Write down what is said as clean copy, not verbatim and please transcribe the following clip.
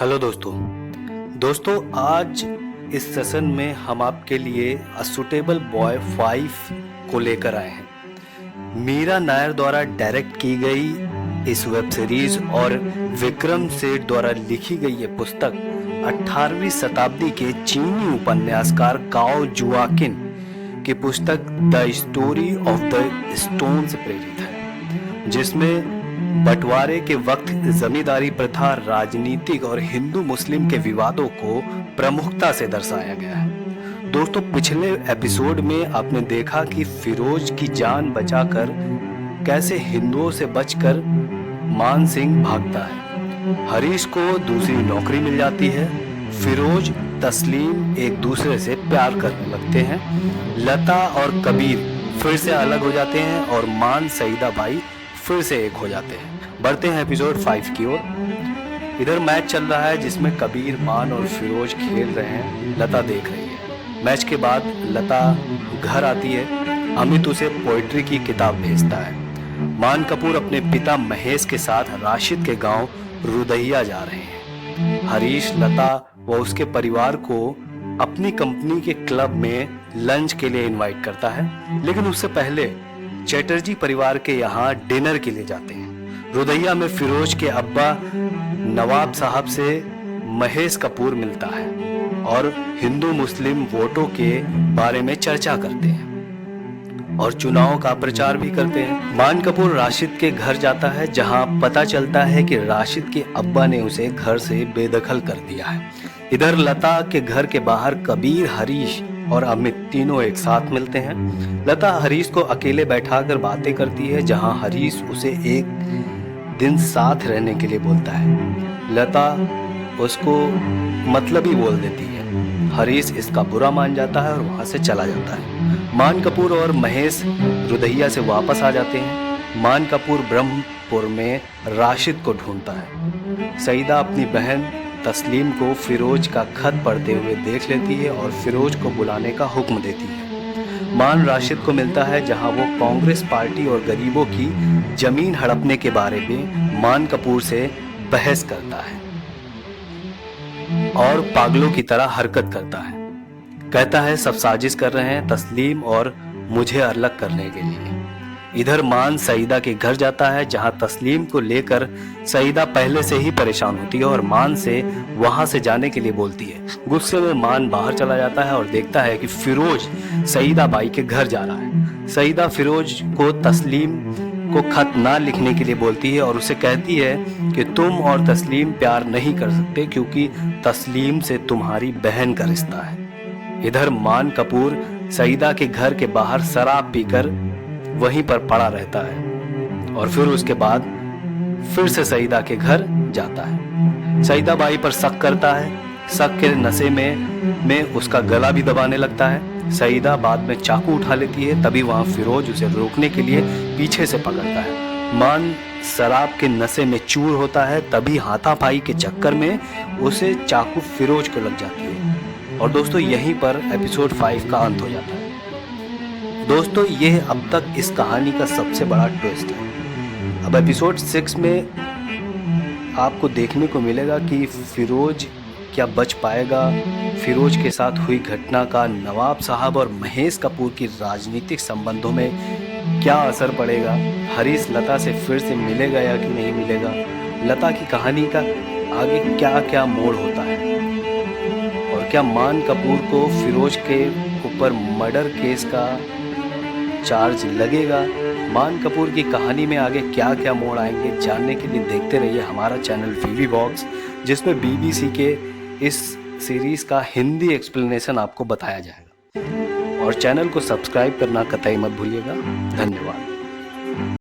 Hello दोस्तों आज इस सेशन में हम आपके लिए अ सुटेबल बॉय 5 को लेकर आए हैं। मीरा नायर द्वारा डायरेक्ट की गई इस वेब सीरीज और विक्रम सेठ द्वारा लिखी गई ये पुस्तक 18वीं शताब्दी के चीनी उपन्यासकार काओ जुआकिन की पुस्तक the story of the stone से प्रेरित है, जिसमें बंटवारे के वक्त जमींदारी प्रथा, राजनीतिक और हिंदू मुस्लिम के विवादों को प्रमुखता से दर्शाया गया है। दोस्तों, पिछले एपिसोड में आपने देखा कि फिरोज की जान बचाकर कैसे हिंदुओं से बचकर मान सिंह भागता है। हरीश को दूसरी नौकरी मिल जाती है। फिरोज, तस्लीम एक दूसरे से प्यार करने लगते हैं। लता और कबीर फिर से अलग हो जाते हैं और मान, सईदा भाई फिर से एक हो जाते हैं। बढ़ते हैं एपिसोड 5 की ओर। इधर मैच चल रहा है जिसमें कबीर, मान और फिरोज खेल रहे हैं। लता देख रही है। मैच के बाद लता घर आती है। अमित उसे पोइट्री की किताब भेजता है। मान कपूर अपने पिता महेश के साथ राशिद के गांव रुदैया जा रहे हैं। हरीश, लता व उसके परिवार को अपनी कंपनी के क्लब में लंच के लिए इनवाइट करता है, लेकिन उससे पहले चैटर्जी परिवार के यहाँ डिनर के लिए जाते हैं। रुदैया में फिरोज के अब्बा नवाब साहब से महेश कपूर मिलता है और हिंदू मुस्लिम वोटों के बारे में चर्चा करते हैं और चुनाव का प्रचार भी करते हैं। मान कपूर राशिद के घर जाता है, जहां पता चलता है कि राशिद के अब्बा ने उसे घर से बेदखल कर दिया है। इधर लता के घर के बाहर कबीर, हरीश और अमित तीनों एक साथ मिलते हैं। लता हरीश को अकेले बैठाकर बातें करती है, जहां हरीश उसे एक दिन साथ रहने के लिए बोलता है। लता उसको मतलबी बोल देती है। हरीश इसका बुरा मान जाता है और वहां से चला जाता है। मान कपूर और महेश रुदैया से वापस आ जाते हैं। मान कपूर ब्रह्मपुर में राशिद को ढूंढता है। सईदा अपनी बहन तस्लीम को फिरोज का खत पढ़ते हुए देख लेती है और फिरोज को बुलाने का हुक्म देती है। मान राशिद को मिलता है, जहां वो कांग्रेस पार्टी और गरीबों की जमीन हड़पने के बारे में मान कपूर से बहस करता है और पागलों की तरह हरकत करता है। कहता है सब साजिश कर रहे हैं तस्लीम और मुझे अलग करने के लिए। इधर मान सईदा के घर जाता है, जहां तस्लीम को लेकर सईदा पहले से ही परेशान होती है और मान से वहां से जाने के लिए बोलती है। गुस्से में मान बाहर चला जाता है और देखता है कि फिरोज सईदा बाई के घर जा रहा है। सईदा फिरोज को तस्लीम को खत ना लिखने के लिए बोलती है और उसे कहती है कि तुम और तस्लीम प्यार नहीं कर सकते क्योंकि तस्लीम से तुम्हारी बहन का रिश्ता है। इधर मान कपूर सईदा के घर के बाहर शराब पीकर वहीं पर पड़ा रहता है और फिर उसके बाद फिर से सईदा के घर जाता है। सईदा बाई पर शक करता है। शक के नशे में उसका गला भी दबाने लगता है। सईदा बाद में चाकू उठा लेती है, तभी वहां फिरोज उसे रोकने के लिए पीछे से पकड़ता है। मान शराब के नशे में चूर होता है, तभी हाथापाई के चक्कर में उसे चाकू फिरोज को लग जाती है। और दोस्तों, यहीं पर एपिसोड 5 का अंत हो जाता है। दोस्तों, यह अब तक इस कहानी का सबसे बड़ा ट्विस्ट है। अब एपिसोड 6 में आपको देखने को मिलेगा कि फिरोज क्या बच पाएगा। फिरोज के साथ हुई घटना का नवाब साहब और महेश कपूर की राजनीतिक संबंधों में क्या असर पड़ेगा। हरीश लता से फिर से मिलेगा या कि नहीं मिलेगा। लता की कहानी का आगे क्या क्या मोड़ होता है और क्या मान कपूर को फिरोज के ऊपर मर्डर केस का चार्ज लगेगा। मान कपूर की कहानी में आगे क्या क्या मोड़ आएंगे, जानने के लिए देखते रहिए हमारा चैनल वीवी बॉक्स, जिसमें बीबीसी के इस सीरीज का हिंदी एक्सप्लेनेशन आपको बताया जाएगा। और चैनल को सब्सक्राइब करना कतई मत भूलिएगा। धन्यवाद।